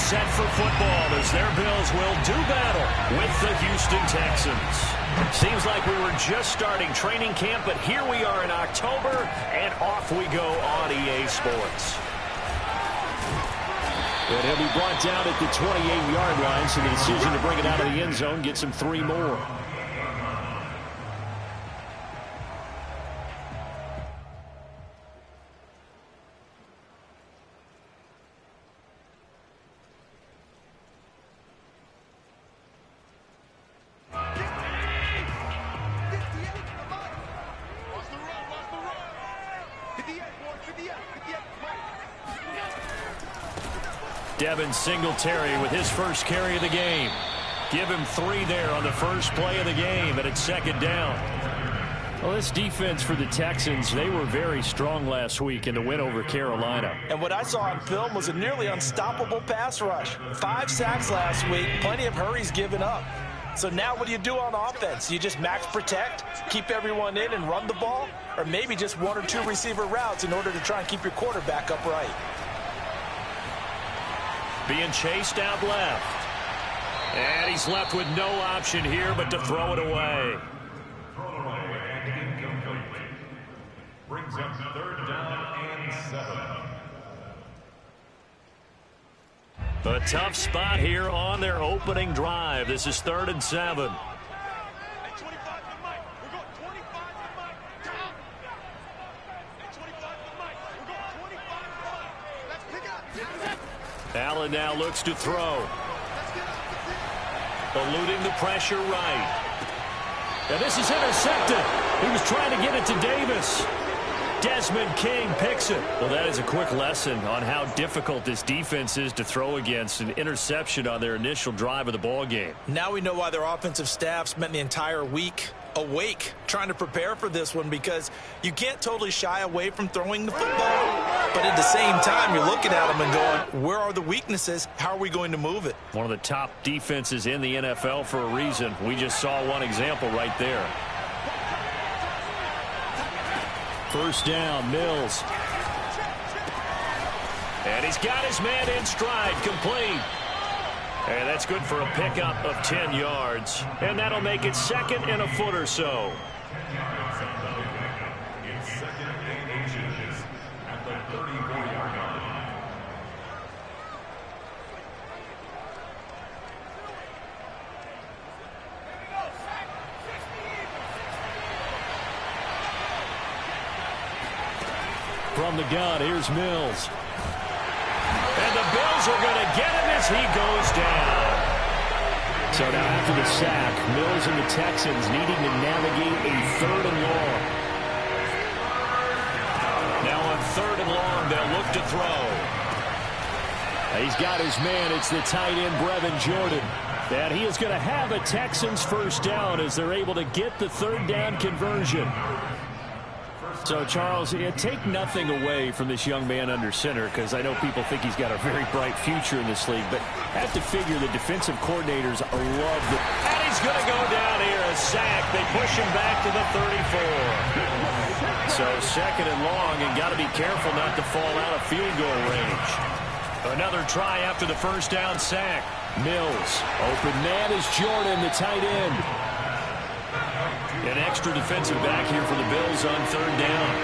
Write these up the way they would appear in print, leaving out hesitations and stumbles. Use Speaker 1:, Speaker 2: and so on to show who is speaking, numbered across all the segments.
Speaker 1: set for football as their Bills will do battle with the Houston Texans. Seems like we were just starting training camp, but here we are in October, and off we go on EA Sports. And he'll be brought down at the 28-yard line, so the decision to bring it out of the end zone gets him 3 more. Devin Singletary with his first carry of the game. Give him 3 there on the first play of the game, and it's second down. Well, this defense for the Texans, they were very strong last week in the win over Carolina.
Speaker 2: And what I saw on film was a nearly unstoppable pass rush. 5 sacks last week, plenty of hurries given up. So now what do you do on offense? You just max protect, keep everyone in and run the ball? Or maybe just 1 or 2 receiver routes in order to try and keep your quarterback upright?
Speaker 1: Being chased out left. And he's left with no option here but to throw it away.
Speaker 3: Brings up 3rd down and 7.
Speaker 1: A tough spot here on their opening drive. This is 3rd and 7. Allen now looks to throw. Eluding the pressure right. Now this is intercepted. He was trying to get it to Davis. Desmond King picks it. Well, that is a quick lesson on how difficult this defense is to throw against. An interception on their initial drive of the ball game.
Speaker 2: Now we know why their offensive staff spent the entire week awake trying to prepare for this one, because you can't totally shy away from throwing the football, but at the same time you're looking at them and going, where are the weaknesses? How are we going to move it?
Speaker 1: One of the top defenses in the NFL for a reason. We just saw one example right there. First down, Mills. And he's got his man in stride, complete. And that's good for a pickup of 10 yards. And that'll make it 2nd and a foot or so.
Speaker 3: It's 2nd and 8 inches at the 34-yard line.
Speaker 1: From the gun, here's Mills. And the Bills are going to get him as he goes down. So now after the sack, Mills and the Texans needing to navigate a 3rd and long. Now on 3rd and long, they'll look to throw. He's got his man. It's the tight end, Brevin Jordan. And he is going to have a Texans first down as they're able to get the 3rd down conversion. So, Charles, take nothing away from this young man under center, because I know people think he's got a very bright future in this league, but I have to figure the defensive coordinators love the... And he's going to go down here, a sack. They push him back to the 34. So, 2nd and long, and got to be careful not to fall out of field goal range. Another try after the first down sack. Mills. Open man is Jordan, the tight end. An extra defensive back here for the Bills on 3rd down.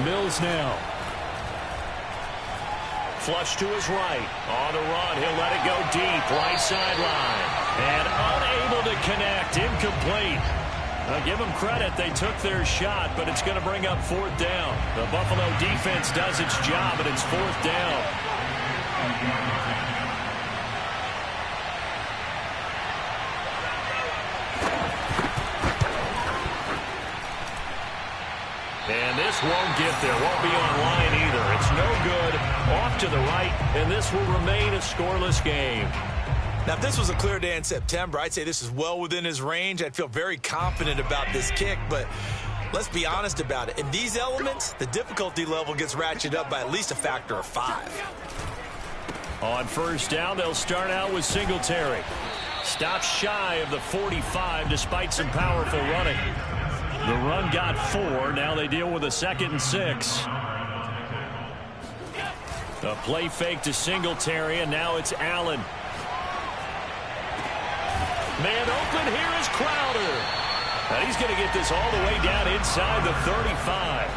Speaker 1: Mills now. Flush to his right. On the run, he'll let it go deep. Right sideline. And unable to connect. Incomplete. Now, give them credit. They took their shot, but it's going to bring up 4th down. The Buffalo defense does its job, and it's 4th down. And this won't get there. Won't be online either. It's no good. Off to the right, and this will remain a scoreless game.
Speaker 2: Now, if this was a clear day in September, I'd say this is well within his range. I'd feel very confident about this kick, but let's be honest about it. In these elements, the difficulty level gets ratcheted up by at least a factor of 5.
Speaker 1: On first down, they'll start out with Singletary. Stops shy of the 45 despite some powerful running. The run got 4. Now they deal with a 2nd and 6. A play fake to Singletary, and now it's Allen. Man open, here is Crowder. And he's going to get this all the way down inside the 35.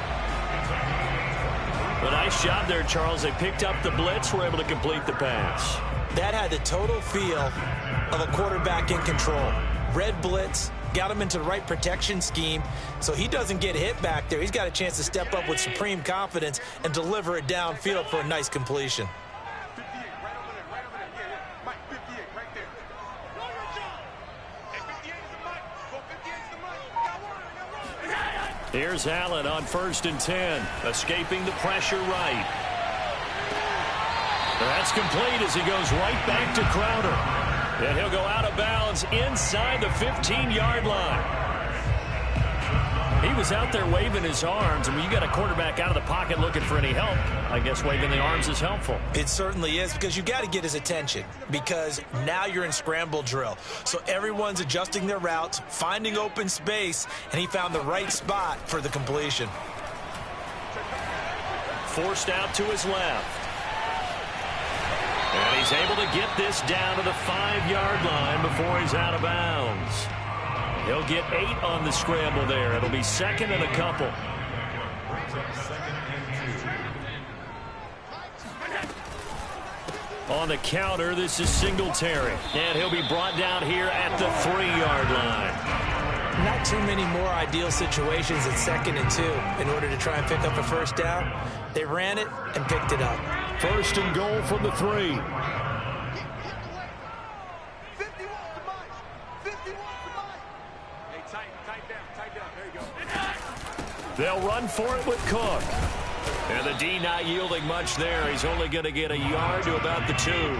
Speaker 1: A nice job there, Charles. They picked up the blitz, were able to complete the pass.
Speaker 2: That had the total feel of a quarterback in control. Red blitz, got him into the right protection scheme, so he doesn't get hit back there. He's got a chance to step up with supreme confidence and deliver it downfield for a nice completion.
Speaker 1: Here's Allen on 1st and 10, escaping the pressure right. That's complete as he goes right back to Crowder. And he'll go out of bounds inside the 15-yard line. He was out there waving his arms, and when you got a quarterback out of the pocket looking for any help, I guess waving the arms is helpful.
Speaker 2: It certainly is, because you got to get his attention, because now you're in scramble drill. So everyone's adjusting their routes, finding open space, and he found the right spot for the completion.
Speaker 1: Forced out to his left. And he's able to get this down to the 5-yard line before he's out of bounds. He'll get 8 on the scramble there. It'll be 2nd and a couple. On the counter, this is Singletary. And he'll be brought down here at the 3-yard line.
Speaker 2: Not too many more ideal situations at 2nd and 2 in order to try and pick up a first down. They ran it and picked it up.
Speaker 1: 1st and goal from the 3. They'll run for it with Cook. And the D not yielding much there. He's only going to get a yard to about the 2.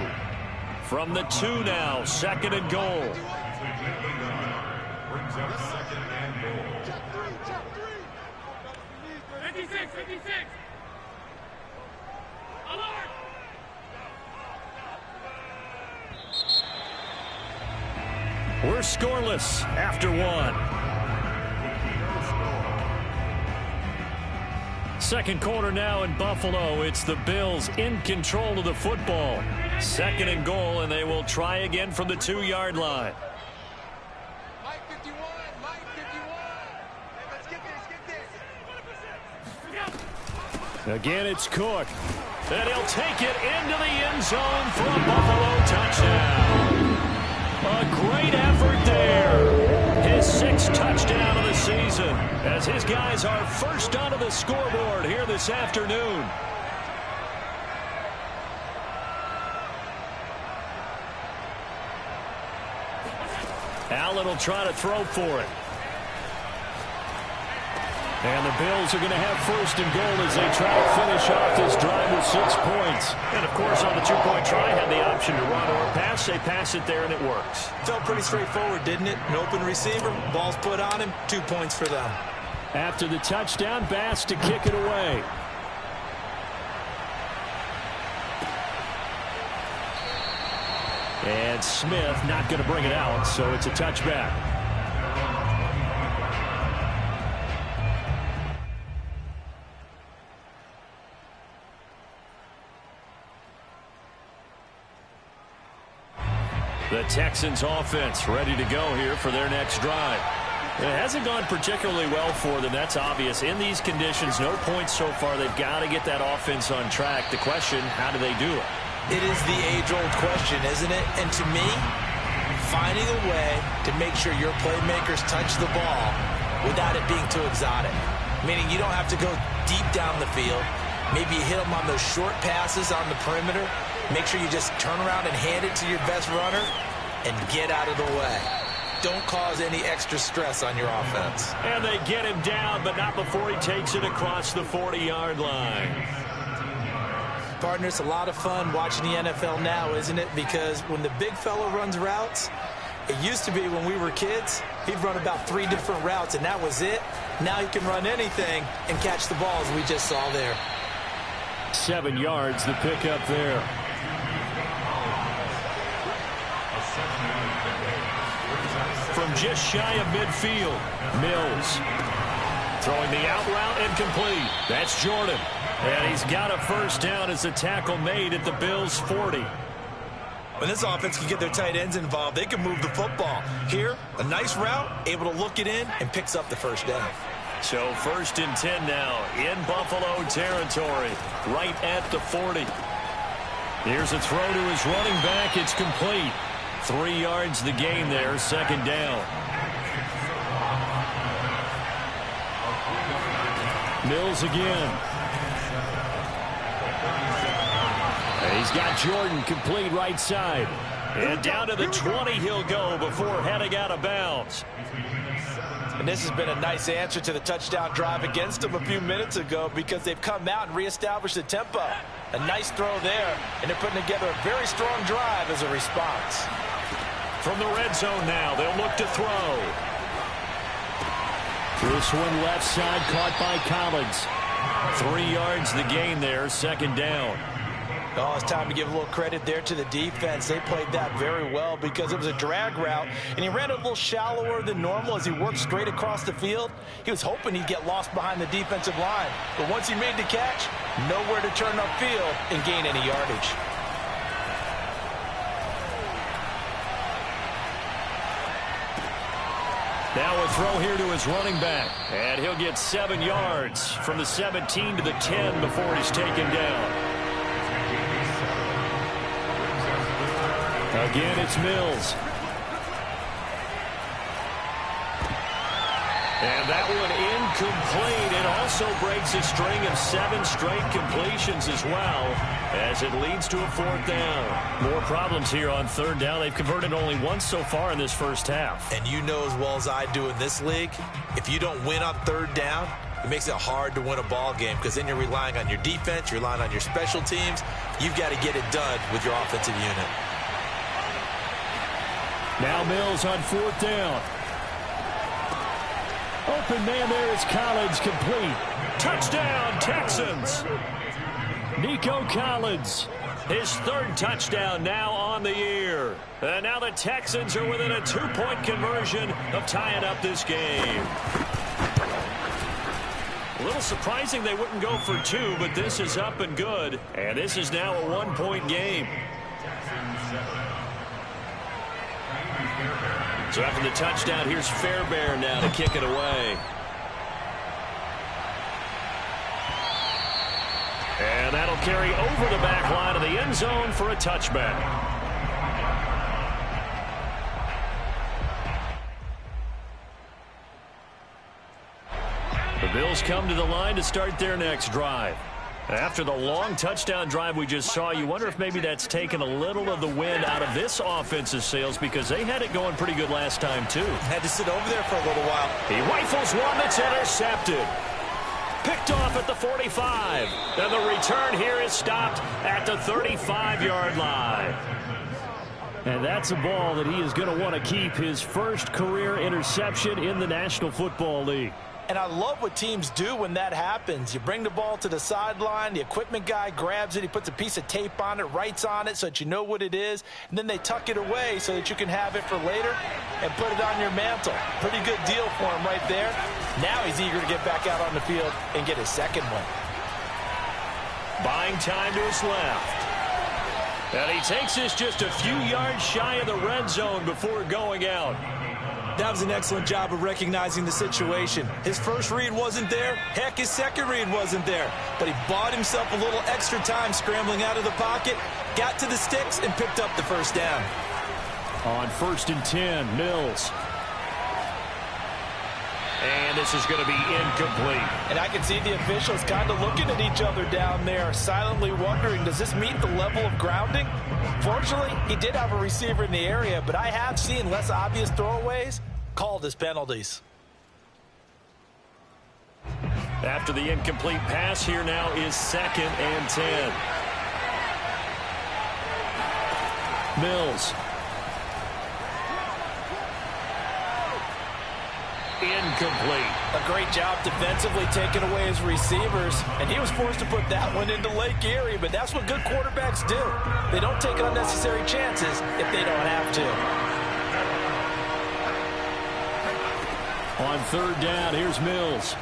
Speaker 1: From the 2 now, 2nd and goal.
Speaker 3: Brings up 2nd and goal.
Speaker 4: 56.
Speaker 1: We're scoreless after 1. Second quarter now in Buffalo. It's the Bills in control of the football. 2nd and goal, and they will try again from the 2-yard line.
Speaker 4: Mike 51. Hey, let's get this.
Speaker 1: Again, it's Cook. And he'll take it into the end zone for a Buffalo touchdown. A great effort there. His 6th touchdown of the season as his guys are first onto the scoreboard here this afternoon. Allen will try to throw for it. And the Bills are going to have 1st and goal as they try to finish off this drive with 6 points. And, of course, on the 2-point try, had the option to run or pass. They pass it there, and it works.
Speaker 2: Felt pretty straightforward, didn't it? An open receiver, ball's put on him, 2 points for them.
Speaker 1: After the touchdown, Bass to kick it away. And Smith not going to bring it out, so it's a touchback. The Texans offense ready to go here for their next drive. It hasn't gone particularly well for them. That's obvious. In these conditions, no points so far. They've got to get that offense on track. The question, how do they do it?
Speaker 2: It is the age-old question, isn't it? And to me, finding a way to make sure your playmakers touch the ball without it being too exotic. Meaning you don't have to go deep down the field. Maybe you hit them on those short passes on the perimeter. Make sure you just turn around and hand it to your best runner and get out of the way. Don't cause any extra stress on your offense.
Speaker 1: And they get him down, but not before he takes it across the 40-yard line.
Speaker 2: Partner, it's a lot of fun watching the NFL now, isn't it? Because when the big fella runs routes, it used to be when we were kids, he'd run about 3 different routes, and that was it. Now he can run anything and catch the ball, as we just saw there.
Speaker 1: 7 yards, the pickup there. From just shy of midfield, Mills throwing the out route and complete. That's Jordan. And he's got a first down as a tackle made at the Bills' 40.
Speaker 2: When this offense can get their tight ends involved, they can move the football. Here, a nice route, able to look it in, and picks up the first down.
Speaker 1: So 1st and 10 now in Buffalo territory, right at the 40. Here's a throw to his running back. It's complete. 3 yards the gain there, 2nd down. Mills again. He's got Jordan complete right side. And down to the 20 he'll go before heading out of bounds.
Speaker 2: And this has been a nice answer to the touchdown drive against them a few minutes ago because they've come out and reestablished the tempo. A nice throw there, and they're putting together a very strong drive as a response.
Speaker 1: From the red zone now, they'll look to throw. This one left side caught by Collins. 3 yards the gain there, 2nd down.
Speaker 2: Oh, it's time to give a little credit there to the defense. They played that very well because it was a drag route, and he ran a little shallower than normal as he worked straight across the field. He was hoping he'd get lost behind the defensive line, but once he made the catch, nowhere to turn upfield and gain any yardage.
Speaker 1: Now a throw here to his running back, and he'll get 7 yards from the 17 to the 10 before he's taken down. Again, it's Mills. And that one incomplete. It also breaks a string of 7 straight completions as well as it leads to a 4th down. More problems here on 3rd down. They've converted only once so far in this first half.
Speaker 2: And you know as well as I do in this league, if you don't win on 3rd down, it makes it hard to win a ball game because then you're relying on your defense, you're relying on your special teams. You've got to get it done with your offensive unit.
Speaker 1: Now Mills on 4th down. Open man there is Collins, complete. Touchdown, Texans. Nico Collins, his 3rd touchdown now on the year. And now the Texans are within a 2-point conversion of tying up this game. A little surprising they wouldn't go for 2, but this is up and good. And this is now a 1-point game. So after the touchdown, here's Fairbairn now to kick it away. And that'll carry over the back line of the end zone for a touchback. The Bills come to the line to start their next drive. After the long touchdown drive we just saw, you wonder if maybe that's taken a little of the wind out of this offensive sails because they had it going pretty good last time, too.
Speaker 2: Had to sit over there for a little while.
Speaker 1: He rifles one that's intercepted. Picked off at the 45. And the return here is stopped at the 35-yard line. And that's a ball that he is going to want to keep, his first career interception in the National Football League.
Speaker 2: And I love what teams do when that happens. You bring the ball to the sideline, the equipment guy grabs it, he puts a piece of tape on it, writes on it so that you know what it is, and then they tuck it away so that you can have it for later and put it on your mantle. Pretty good deal for him right there. Now he's eager to get back out on the field and get his 2nd one.
Speaker 1: Buying time to his left. And he takes this just a few yards shy of the red zone before going out.
Speaker 2: That was an excellent job of recognizing the situation. His first read wasn't there. Heck, his second read wasn't there. But he bought himself a little extra time scrambling out of the pocket, got to the sticks, and picked up the first down.
Speaker 1: On 1st and 10, Mills. And this is going to be incomplete.
Speaker 2: And I can see the officials kind of looking at each other down there, silently wondering, does this meet the level of grounding? Fortunately, he did have a receiver in the area, but I have seen less obvious throwaways called as penalties.
Speaker 1: After the incomplete pass, here now is 2nd and 10. Mills. Incomplete.
Speaker 2: A great job defensively taking away his receivers, and he was forced to put that one into Lake Erie, but that's what good quarterbacks do. They don't take unnecessary chances if they don't have to. On
Speaker 1: 3rd down, here's Mills.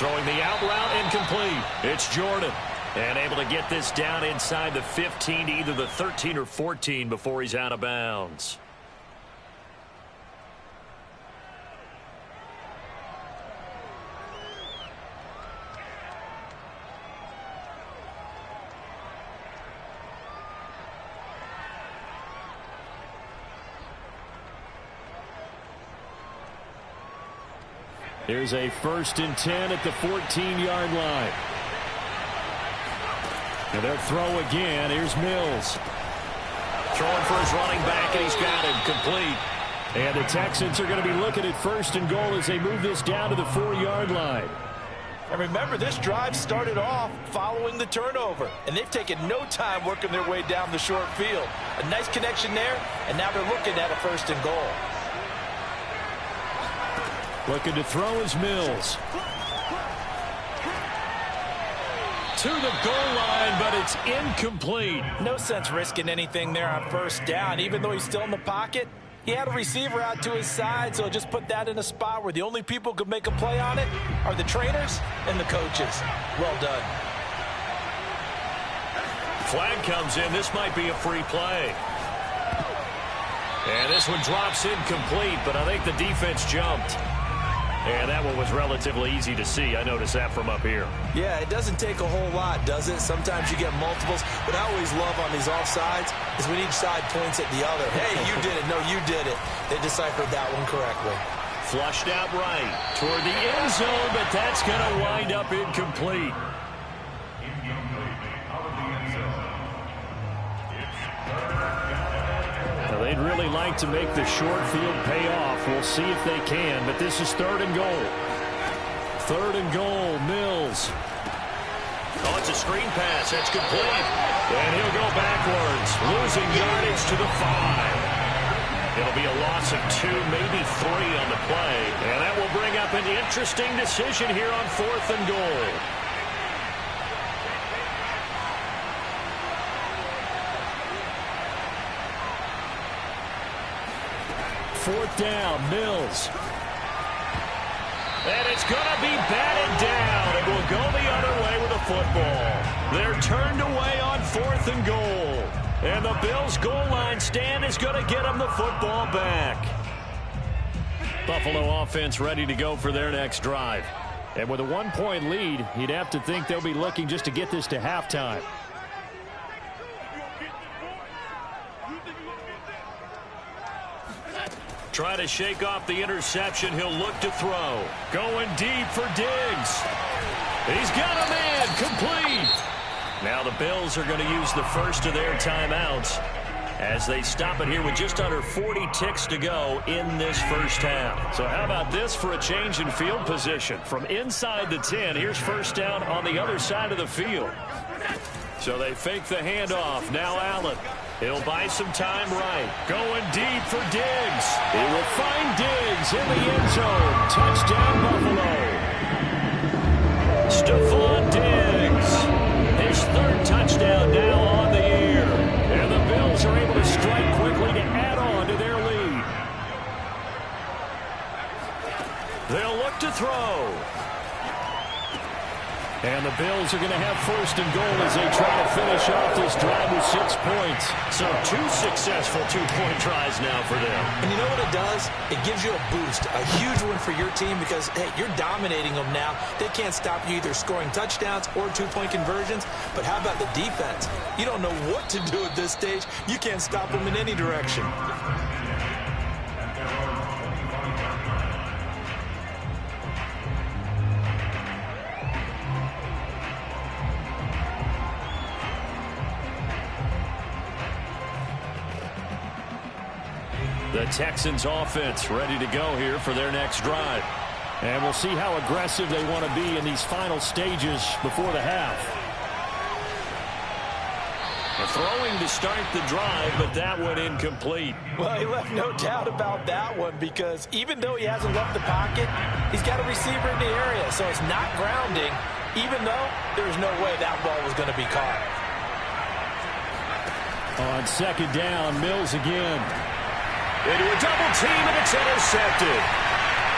Speaker 1: Throwing the out route incomplete. It's Jordan. And able to get this down inside the 15 to either the 13 or 14 before he's out of bounds. Here's a 1st and 10 at the 14-yard line. And they'll throw again. Here's Mills. Throwing for his running back, and he's got him complete. And the Texans are going to be looking at 1st and goal as they move this down to the 4-yard line.
Speaker 2: And remember, this drive started off following the turnover, and they've taken no time working their way down the short field. A nice connection there, and now they're looking at a 1st and goal.
Speaker 1: Looking to throw is Mills. To the goal line, but it's incomplete.
Speaker 2: No sense risking anything there on 1st down. Even though he's still in the pocket, he had a receiver out to his side, so just put that in a spot where the only people who could make a play on it are the trainers and the coaches. Well done.
Speaker 1: Flag comes in. This might be a free play. And this one drops incomplete, but I think the defense jumped. And that one was relatively easy to see. I noticed that from up here.
Speaker 2: Yeah, it doesn't take a whole lot, does it? Sometimes you get multiples. What I always love on these offsides is when each side points at the other. Hey, you did it. No, you did it. They deciphered that one correctly.
Speaker 1: Flushed out right toward the end zone, but that's going to wind up incomplete. They'd really like to make the short field pay off. We'll see if they can, but this is 3rd and goal. 3rd and goal, Mills. Oh, it's a screen pass. That's complete. And he'll go backwards, losing yardage to the 5. It'll be a loss of 2, maybe 3 on the play. And that will bring up an interesting decision here on 4th and goal. 4th down, Mills. And it's going to be batted down. It will go the other way with a football. They're turned away on 4th and goal. And the Bills' goal line stand is going to get them the football back. Buffalo offense ready to go for their next drive. And with a 1-point lead, you'd have to think they'll be looking just to get this to halftime. Try to shake off the interception. He'll look to throw. Going deep for Diggs. He's got a man. Complete. Now the Bills are going to use the first of their timeouts as they stop it here with just under 40 ticks to go in this first half. So how about this for a change in field position? From inside the 10, here's 1st down on the other side of the field. So they fake the handoff. Now Allen. He'll buy some time right. Going deep for Diggs. He will find Diggs in the end zone. Touchdown, Buffalo. Stephon Diggs. His 3rd touchdown now on the year. And the Bills are able to strike quickly to add on to their lead. They'll look to throw. And the Bills are going to have 1st and goal as they try to finish off this drive with 6 points. So 2 successful 2-point tries now for them.
Speaker 2: And you know what it does? It gives you a boost, a huge one for your team because, hey, you're dominating them now. They can't stop you either scoring touchdowns or 2-point conversions. But how about the defense? You don't know what to do at this stage. You can't stop them in any direction.
Speaker 1: The Texans offense ready to go here for their next drive. And we'll see how aggressive they want to be in these final stages before the half. A throwing to start the drive, but that one incomplete.
Speaker 2: Well, he left no doubt about that one because even though he hasn't left the pocket, he's got a receiver in the area, so it's not grounding, even though there's no way that ball was going to be caught.
Speaker 1: On 2nd down, Mills again. Into a double team, and it's intercepted.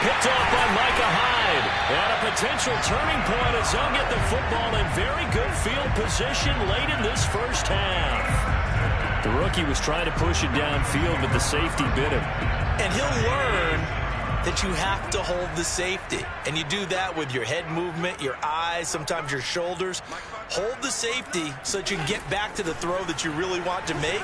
Speaker 1: Picked off by Micah Hyde. And a potential turning point as they'll get the football in very good field position late in this first half. The rookie was trying to push it downfield, but the safety bit him.
Speaker 2: And he'll learn that you have to hold the safety. And you do that with your head movement, your eyes, sometimes your shoulders. Hold the safety so that you can get back to the throw that you really want to make.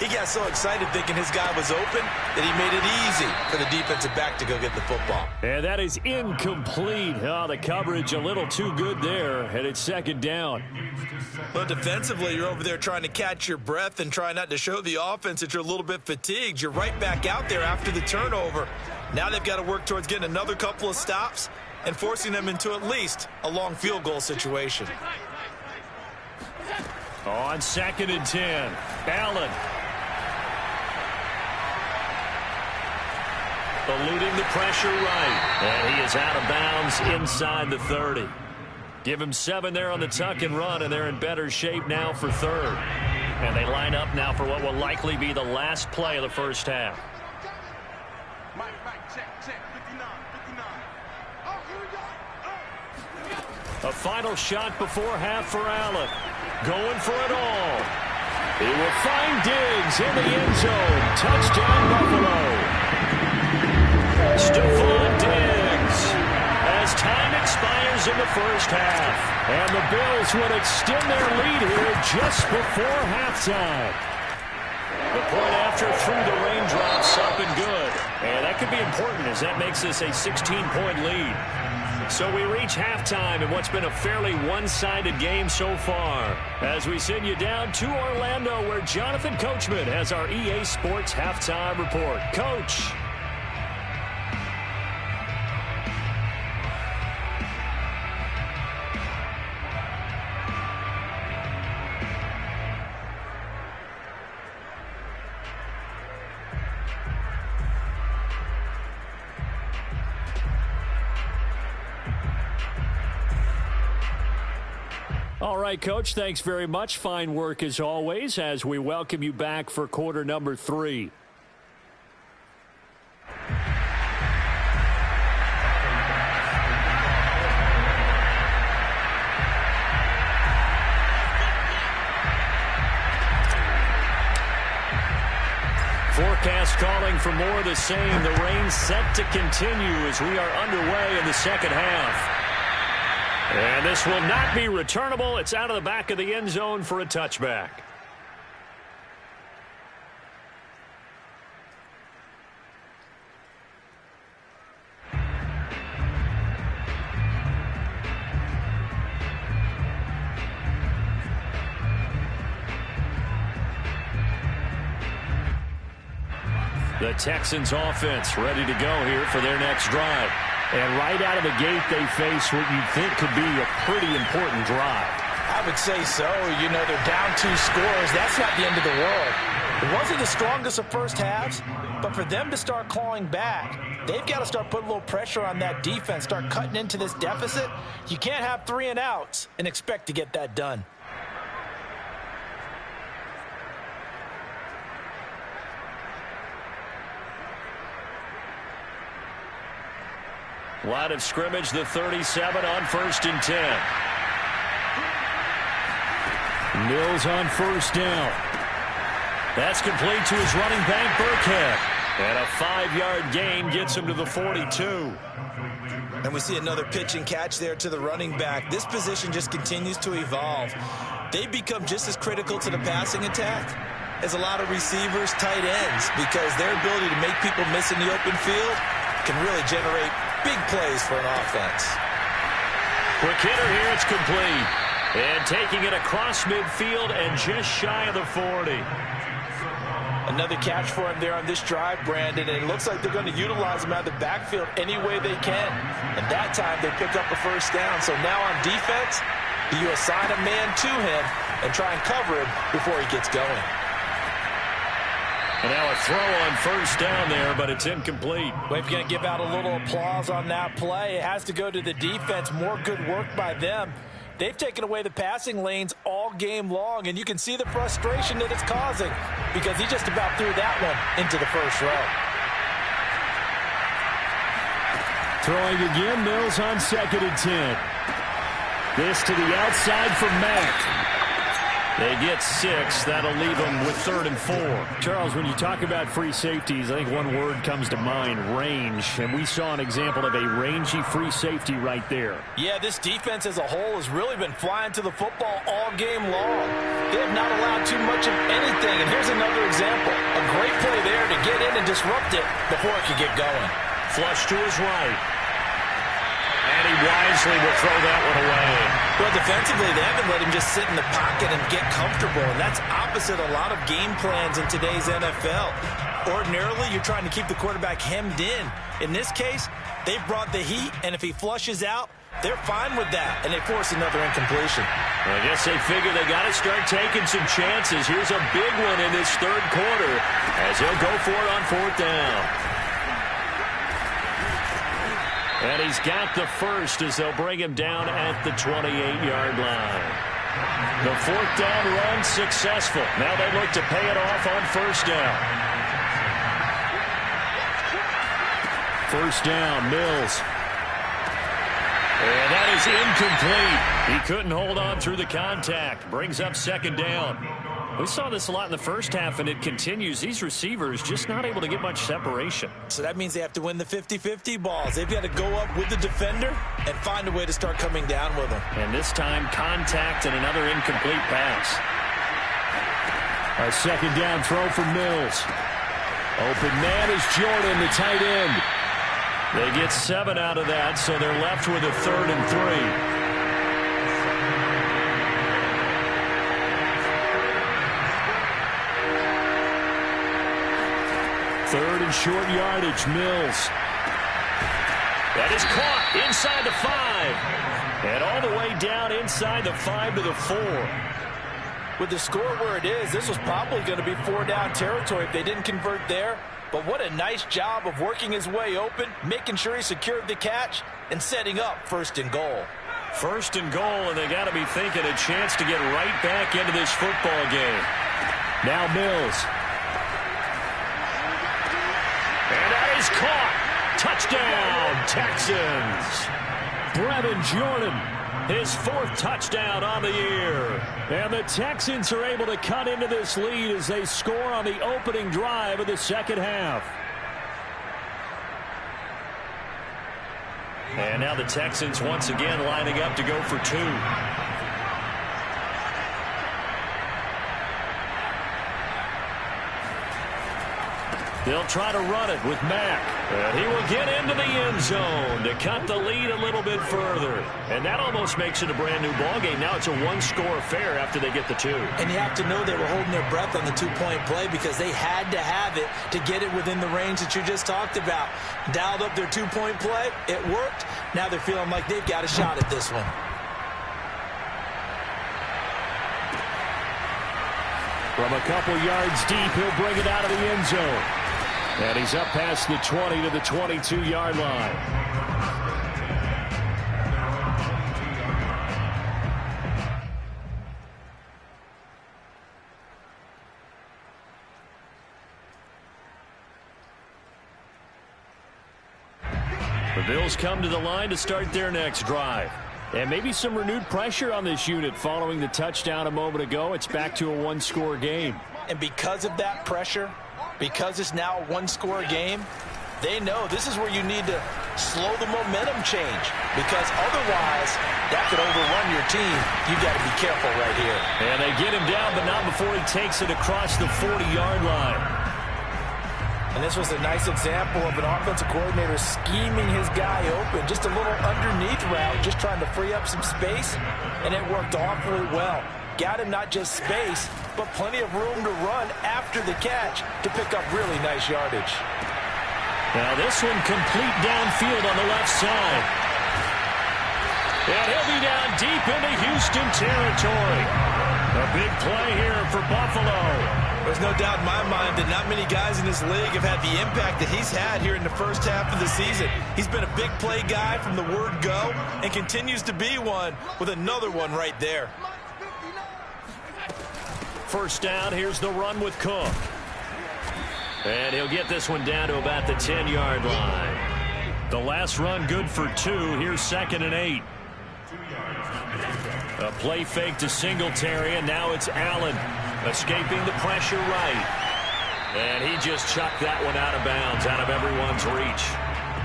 Speaker 2: He got so excited thinking his guy was open that he made it easy for the defensive back to go get the football.
Speaker 1: And that is incomplete. Oh, the coverage a little too good there, and it's second down.
Speaker 2: But defensively, you're over there trying to catch your breath and try not to show the offense that you're a little bit fatigued. You're right back out there after the turnover. Now they've got to work towards getting another couple of stops and forcing them into at least a long field goal situation.
Speaker 1: On 2nd and 10, Allen. Eluding the pressure right. And he is out of bounds inside the 30. Give him 7 there on the tuck and run, and they're in better shape now for third. And they line up now for what will likely be the last play of the first half. A final shot before half for Allen. Going for it all. He will find Diggs in the end zone. Touchdown, Buffalo. Stephon Diggs. As time expires in the first half. And the Bills would extend their lead here just before halftime. The point after through the raindrops up and good. And that could be important as that makes this a 16-point lead. So we reach halftime in what's been a fairly one-sided game so far. As we send you down to Orlando where Jonathan Coachman has our EA Sports Halftime Report. Coach. All right, Coach, thanks very much. Fine work as always as we welcome you back for quarter number 3. Forecast calling for more of the same. The rain set to continue as we are underway in the second half. And this will not be returnable. It's out of the back of the end zone for a touchback. The Texans offense ready to go here for their next drive. And right out of the gate, they face what you'd think could be a pretty important drive.
Speaker 2: I would say so. You know, they're down 2 scores. That's not the end of the world. It wasn't the strongest of first halves, but for them to start clawing back, they've got to start putting a little pressure on that defense, start cutting into this deficit. You can't have 3 and outs and expect to get that done.
Speaker 1: Line of scrimmage, the 37 on 1st and 10. Mills on first down. That's complete to his running back, Burkhead. And a 5-yard gain gets him to the 42.
Speaker 2: And we see another pitch and catch there to the running back. This position just continues to evolve. They've become just as critical to the passing attack as a lot of receivers, tight ends, because their ability to make people miss in the open field can really generate big plays for an offense.
Speaker 1: Quick hitter here, it's complete. And taking it across midfield and just shy of the 40.
Speaker 2: Another catch for him there on this drive, Brandon, and it looks like they're going to utilize him out of the backfield any way they can. And that time they pick up a first down. So now on defense, you assign a man to him and try and cover him before he gets going.
Speaker 1: And now a throw on first down there, but it's incomplete.
Speaker 2: We're going to give out a little applause on that play. It has to go to the defense. More good work by them. They've taken away the passing lanes all game long, and you can see the frustration that it's causing because he just about threw that one into the first row.
Speaker 1: Throwing again, Mills on 2nd and 10. This to the outside for Mack. They get 6. That'll leave them with 3rd and 4. Charles, when you talk about free safeties, I think one word comes to mind, range. And we saw an example of a rangy free safety right there.
Speaker 2: Yeah, this defense as a whole has really been flying to the football all game long. They have not allowed too much of anything. And here's another example. A great play there to get in and disrupt it before it could get going.
Speaker 1: Flush to his right. And he wisely will throw that one away.
Speaker 2: Well, defensively, they haven't let him just sit in the pocket and get comfortable, and that's opposite a lot of game plans in today's NFL. Ordinarily, you're trying to keep the quarterback hemmed in. In this case, they've brought the heat, and if he flushes out, they're fine with that, and they force another incompletion.
Speaker 1: Well, I guess they figure they got to start taking some chances. Here's a big one in this 3rd quarter as he'll go for it on 4th down. And he's got the first as they'll bring him down at the 28-yard line. The 4th down run successful. Now they look to pay it off on 1st down. 1st down, Mills. And that is incomplete. He couldn't hold on through the contact. Brings up 2nd down. We saw this a lot in the first half, and it continues. These receivers just not able to get much separation.
Speaker 2: So that means they have to win the 50-50 balls. They've got to go up with the defender and find a way to start coming down with them.
Speaker 1: And this time, contact and another incomplete pass. A 2nd down throw for Mills. Open man is Jordan, the tight end. They get 7 out of that, so they're left with a 3rd and 3. Third and short yardage, Mills. That is caught inside the 5. And all the way down inside the 5 to the 4.
Speaker 2: With the score where it is, this was probably going to be 4-down territory if they didn't convert there. But what a nice job of working his way open, making sure he secured the catch, and setting up 1st and goal.
Speaker 1: 1st and goal, and they got to be thinking a chance to get right back into this football game. Now Mills. And that is caught. Touchdown, Texans. Brevin Jordan, his 4th touchdown on the year. And the Texans are able to cut into this lead as they score on the opening drive of the 2nd half. And now the Texans once again lining up to go for 2. They'll try to run it with Mack. And he will get into the end zone to cut the lead a little bit further. And that almost makes it a brand new ballgame. Now it's a 1-score affair after they get the 2.
Speaker 2: And you have to know they were holding their breath on the 2-point play because they had to have it to get it within the range that you just talked about. Dialed up their 2-point play. It worked. Now they're feeling like they've got a shot at this one.
Speaker 1: From a couple yards deep, he'll bring it out of the end zone. And he's up past the 20 to the 22-yard line. The Bills come to the line to start their next drive. And maybe some renewed pressure on this unit following the touchdown a moment ago. It's back to a 1-score game.
Speaker 2: And because of that pressure, because it's now a 1-score game, they know this is where you need to slow the momentum change. Because otherwise, that could overrun your team. You've got to be careful right here.
Speaker 1: And they get him down, but not before he takes it across the 40-yard line.
Speaker 2: And this was a nice example of an offensive coordinator scheming his guy open. Just a little underneath route, just trying to free up some space, and it worked awfully well. Got him not just space, but plenty of room to run after the catch to pick up really nice yardage.
Speaker 1: Now this one complete downfield on the left side. And he'll be down deep into Houston territory. A big play here for Buffalo.
Speaker 2: There's no doubt in my mind that not many guys in this league have had the impact that he's had here in the first half of the season. He's been a big play guy from the word go and continues to be one with another one right there.
Speaker 1: First down, here's the run with Cook. And he'll get this one down to about the 10-yard line. The last run good for 2. Here's 2nd and 8. A play fake to Singletary, and now it's Allen escaping the pressure right. And he just chucked that one out of bounds, out of everyone's reach.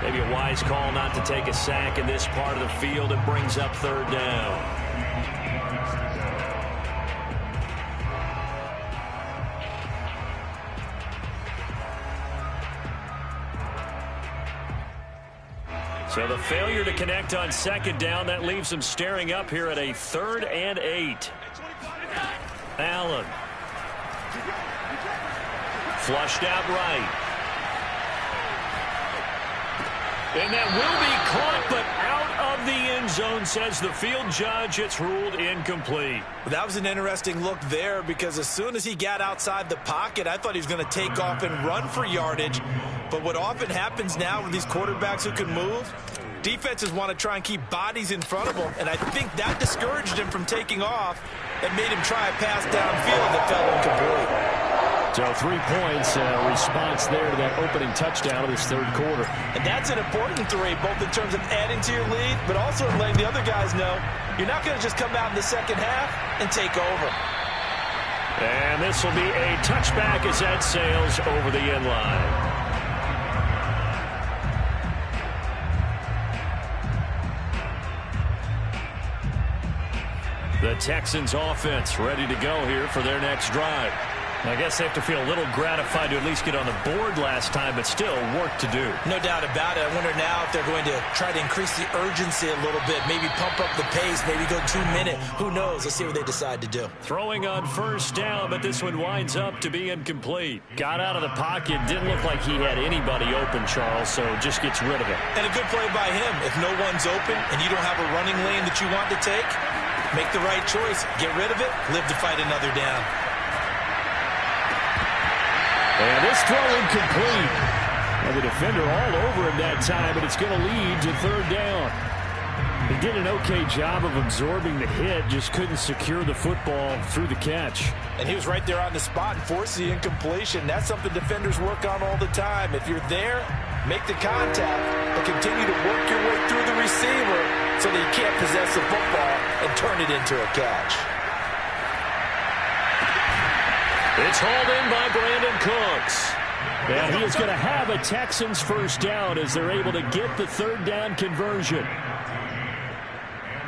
Speaker 1: Maybe a wise call not to take a sack in this part of the field. It brings up 3rd down. So the failure to connect on 2nd down, that leaves them staring up here at a 3rd and 8. Allen. Flushed out right. And that will be caught, but out of the end zone, says the field judge. It's ruled incomplete.
Speaker 2: That was an interesting look there, because as soon as he got outside the pocket, I thought he was going to take off and run for yardage. But what often happens now with these quarterbacks who can move, defenses want to try and keep bodies in front of them, and I think that discouraged him from taking off and made him try a pass downfield that fell incomplete.
Speaker 1: So 3 points, response there to that opening touchdown of this 3rd quarter.
Speaker 2: And that's an important 3, both in terms of adding to your lead, but also letting the other guys know you're not going to just come out in the 2nd half and take over.
Speaker 1: And this will be a touchback as that sails over the end line. The Texans offense ready to go here for their next drive. I guess they have to feel a little gratified to at least get on the board last time, but still work to do.
Speaker 2: No doubt about it. I wonder now if they're going to try to increase the urgency a little bit, maybe pump up the pace, maybe go 2-minute. Who knows? Let's see what they decide to do.
Speaker 1: Throwing on 1st down, but this one winds up to be incomplete. Got out of the pocket. Didn't look like he had anybody open, Charles, so just gets rid of it.
Speaker 2: And a good play by him. If no one's open and you don't have a running lane that you want to take, make the right choice. Get rid of it. Live to fight another down.
Speaker 1: And this throw incomplete. And the defender all over him that time, and it's going to lead to 3rd down. He did an okay job of absorbing the hit, just couldn't secure the football through the catch.
Speaker 2: And he was right there on the spot and forced the incompletion. That's something defenders work on all the time. If you're there, make the contact, but continue to work your way through the receiver so that you can't possess the football and turn it into a catch.
Speaker 1: It's hauled in by Brandon Cooks. And he is going to have a Texans 1st down as they're able to get the 3rd down conversion.
Speaker 3: And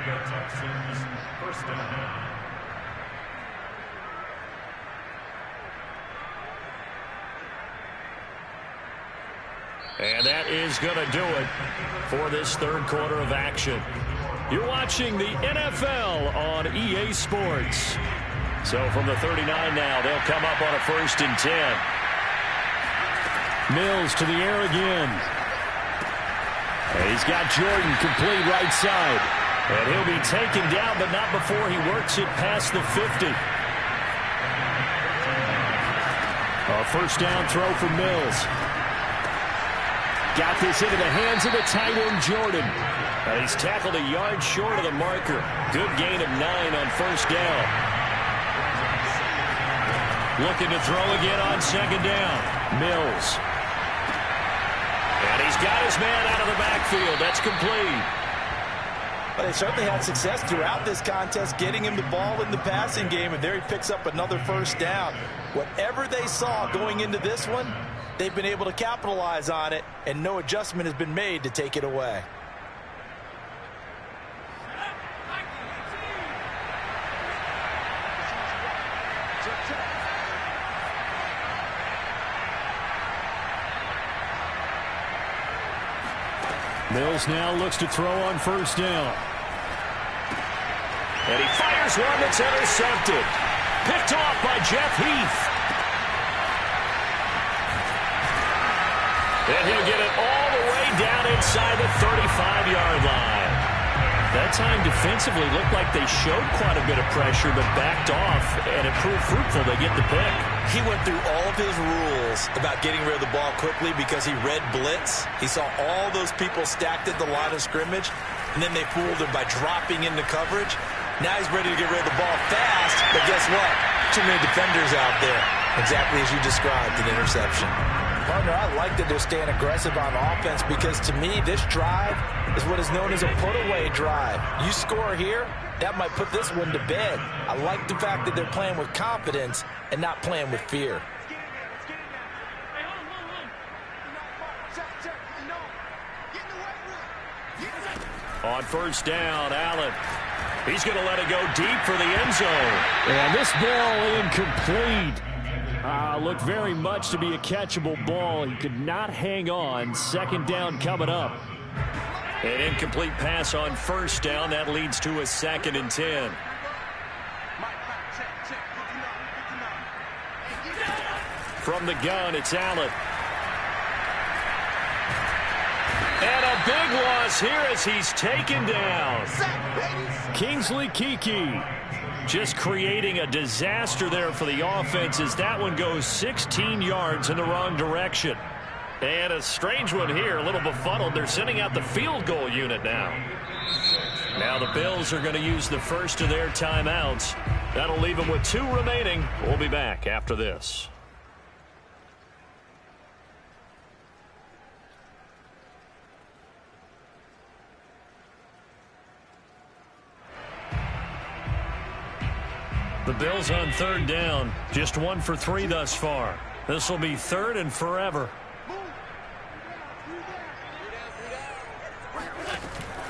Speaker 3: the Texans 1st down.
Speaker 1: And that is going to do it for this 3rd quarter of action. You're watching the NFL on EA Sports. So from the 39 now, they'll come up on a 1st and 10. Mills to the air again. And he's got Jordan complete right side. And he'll be taken down, but not before he works it past the 50. A 1st down throw for Mills. Got this into the hands of the tight end, Jordan. And he's tackled a yard short of the marker. Good gain of 9 on 1st down. Looking to throw again on 2nd down. Mills. And he's got his man out of the backfield. That's complete.
Speaker 2: But they certainly had success throughout this contest, getting him the ball in the passing game, and there he picks up another 1st down. Whatever they saw going into this one, they've been able to capitalize on it, and no adjustment has been made to take it away.
Speaker 1: Mills now looks to throw on 1st down. And he fires one that's intercepted. Picked off by Jeff Heath. And he'll get it all the way down inside the 35-yard line. That time defensively looked like they showed quite a bit of pressure, but backed off, and it proved fruitful. They get the pick.
Speaker 2: He went through all of his rules about getting rid of the ball quickly because he read blitz. He saw all those people stacked at the line of scrimmage, and then they fooled him by dropping into coverage. Now he's ready to get rid of the ball fast, but guess what? Too many defenders out there. Exactly as you described, an interception. Partner, I like that they're staying aggressive on offense because to me, this drive is what is known as a put-away drive. You score here, that might put this one to bed. I like the fact that they're playing with confidence and not playing with fear.
Speaker 1: On first down, Allen. He's going to let it go deep for the end zone. And this ball incomplete. Looked very much to be a catchable ball. He could not hang on. Second down coming up. An incomplete pass on first down. That leads to a 2nd and 10. From the gun, it's Allen. And a big loss here as he's taken down. Kingsley Keke just creating a disaster there for the offense as that one goes 16 yards in the wrong direction. And a strange one here, a little befuddled. They're sending out the field goal unit now. Now the Bills are going to use the first of their timeouts. That'll leave them with 2 remaining. We'll be back after this. The Bills on third down, just 1 for 3 thus far. This will be 3rd and forever.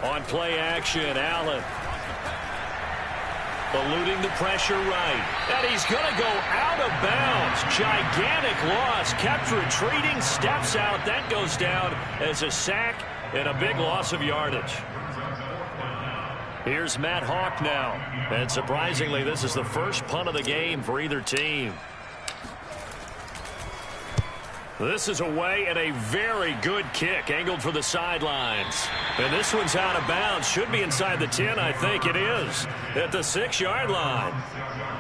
Speaker 1: On play action, Allen. Eluding the pressure right. And he's going to go out of bounds. Gigantic loss. Kept retreating, steps out. That goes down as a sack and a big loss of yardage. Here's Matt Hawk now. And surprisingly, this is the first punt of the game for either team. This is away and a very good kick angled for the sidelines. And this one's out of bounds. Should be inside the 10, I think it is. At the 6-yard line.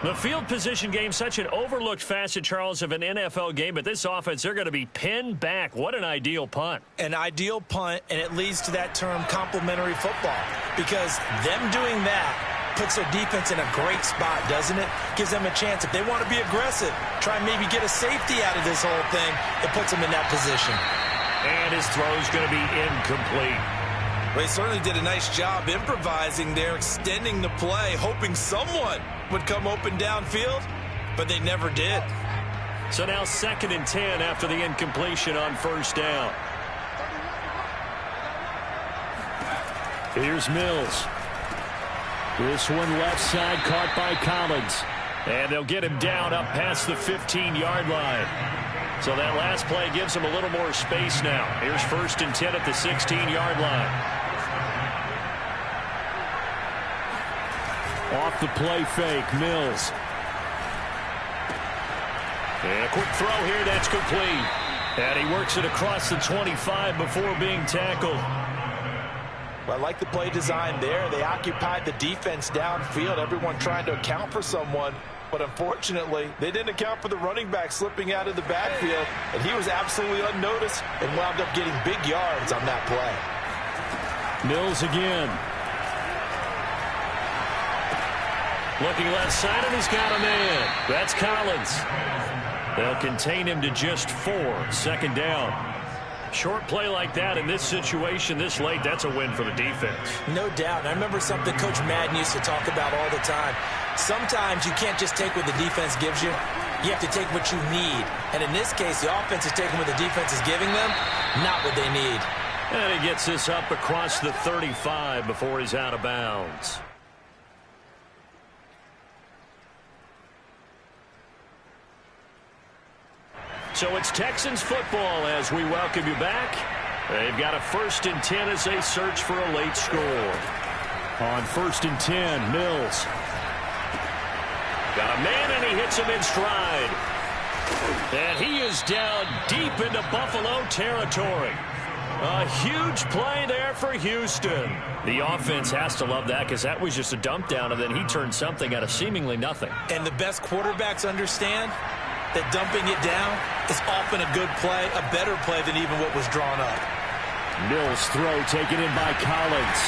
Speaker 1: The field position game, such an overlooked facet, Charles, of an NFL game. But this offense, they're going to be pinned back. What an ideal punt.
Speaker 2: An ideal punt, and it leads to that term complementary football. Because them doing that puts their defense in a great spot, doesn't it? Gives them a chance. If they want to be aggressive, try and maybe get a safety out of this whole thing, it puts them in that position.
Speaker 1: And his throw's going to be incomplete.
Speaker 2: They certainly did a nice job improvising there, extending the play, hoping someone would come open downfield, but they never did.
Speaker 1: So now 2nd and 10 after the incompletion on first down. Here's Mills. This one left side caught by Collins. And they'll get him down up past the 15-yard line. So that last play gives him a little more space now. Here's 1st and 10 at the 16-yard line. Off the play fake, Mills. And a quick throw here, that's complete. And he works it across the 25 before being tackled.
Speaker 2: Well, I like the play design there. They occupied the defense downfield, everyone trying to account for someone. But unfortunately, they didn't account for the running back slipping out of the backfield, and he was absolutely unnoticed and wound up getting big yards on that play.
Speaker 1: Mills again. Looking left side, and he's got a man. That's Collins. They'll contain him to just 4. 2nd down. Short play like that in this situation this late, that's a win for the defense.
Speaker 2: No doubt. And I remember something Coach Madden used to talk about all the time. Sometimes you can't just take what the defense gives you. You have to take what you need. And in this case, the offense is taking what the defense is giving them, not what they need.
Speaker 1: And he gets this up across the 35 before he's out of bounds. So it's Texans football as we welcome you back. They've got a 1st and 10 as they search for a late score. On 1st and 10, Mills. Got a man, and he hits him in stride. And he is down deep into Buffalo territory. A huge play there for Houston. The offense has to love that because that was just a dump down, and then he turned something out of seemingly nothing.
Speaker 2: And the best quarterbacks understand that dumping it down is often a good play, a better play than even what was drawn up.
Speaker 1: Mills' throw taken in by Collins.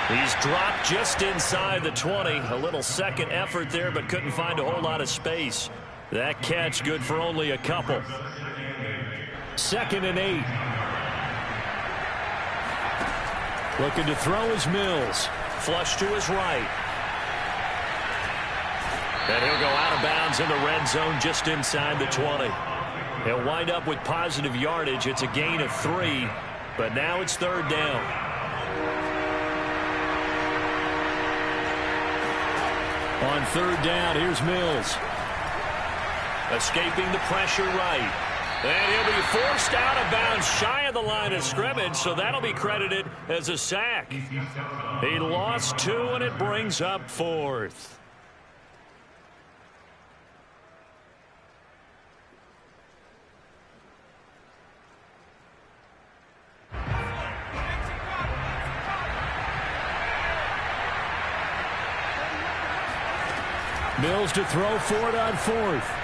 Speaker 1: He's dropped just inside the 20. A little second effort there, but couldn't find a whole lot of space. That catch good for only a couple. 2nd and 8. Looking to throw is Mills. Flush to his right. And he'll go out of bounds in the red zone just inside the 20. He'll wind up with positive yardage. It's a gain of 3, but now it's 3rd down. On 3rd down, here's Mills. Escaping the pressure right. And he'll be forced out of bounds shy of the line of scrimmage, so that'll be credited as a sack. He lost 2, and it brings up 4th. Mills to throw for it on 4th.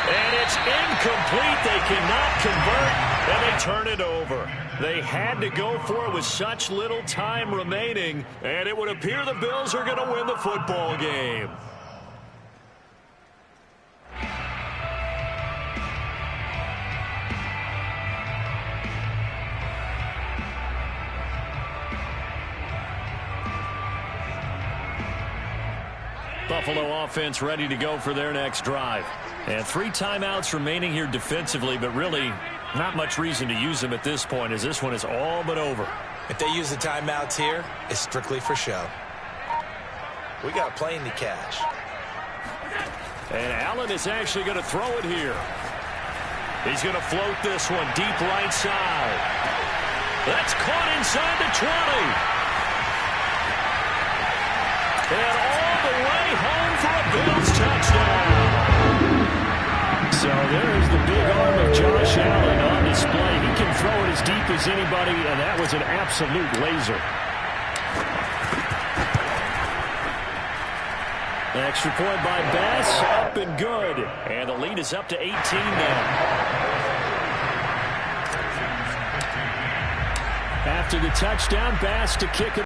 Speaker 1: And it's incomplete. They cannot convert, and they turn it over. They had to go for it with such little time remaining, and it would appear the Bills are going to win the football game. Buffalo offense ready to go for their next drive. And 3 timeouts remaining here defensively, but really not much reason to use them at this point as this one is all but over.
Speaker 2: If they use the timeouts here, it's strictly for show. We got a plane to catch.
Speaker 1: And Allen is actually going to throw it here. He's going to float this one deep right side. That's caught inside the 20. And all the way home for a Bills touchdown. So there's the big arm of Josh Allen on display. He can throw it as deep as anybody, and that was an absolute laser. An extra point by Bass, up and good. And the lead is up to 18 now. After the touchdown, Bass to kick it.